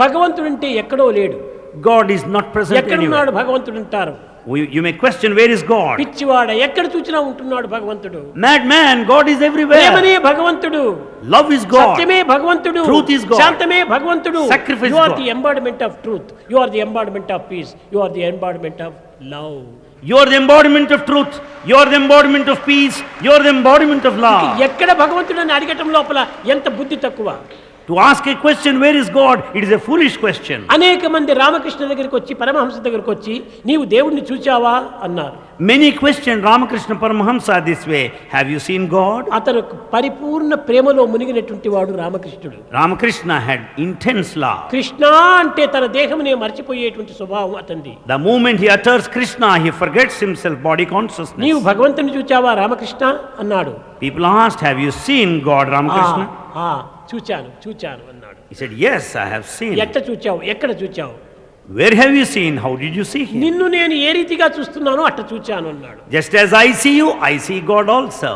భగవంతుడంటే ఎక్కడో లేడు. God is not present ఎక్కడున్నాడు anywhere. భగవంతుడు అంటారు. You may question, where is God? పిచ్చివాడ, ఎక్కడ చూచినా ఉంటున్నాడు భగవంతుడు. Madman, God is everywhere. ప్రేమనే భగవంతుడు, Love is God. సత్యమే భగవంతుడు, Truth is God. శాంతమే భగవంతుడు. Sacrifice You are God. the embodiment of truth. You are the embodiment of peace. You are the embodiment of love. You are the embodiment of truth. You are the embodiment of peace. You are the embodiment of love. ఎక్కడ భగవంతుడని అడగటం లోపల ఎంత బుద్ధి తక్కువ. To ask a question, where is God? It is a foolish question. అనేక మంది రామకృష్ణ దగ్గరికి వచ్చి, పరమహంస దగ్గరికి వచ్చి, నీవు దేవుణ్ణి చూచావా అన్నారు. Many question Ramakrishna Paramahamsa this way. Have you seen God? అతను పరిపూర్ణ ప్రేమలో మునిగినటువంటి వాడు రామకృష్ణుడు. Ramakrishna had intense love. Krishna అంటే తన దేహమునే మర్చిపోయేటువంటి స్వభావం అతనిది. The moment he utters Krishna, he forgets himself, body consciousness. నీవు భగవంతుని చూచావా రామకృష్ణ అన్నాడు. People asked, have you seen God, Ramakrishna? చూచాను అన్నాడు. He said, yes, I have seen. ఎట్ట చూచావు, ఎక్కడ చూచావు? Where have you seen? How did you see him? నిన్ను నేను ఏ రీతిగా చూస్తున్నానో అట్ట చూచాను అన్నాడు. Just as I see you, I see God also.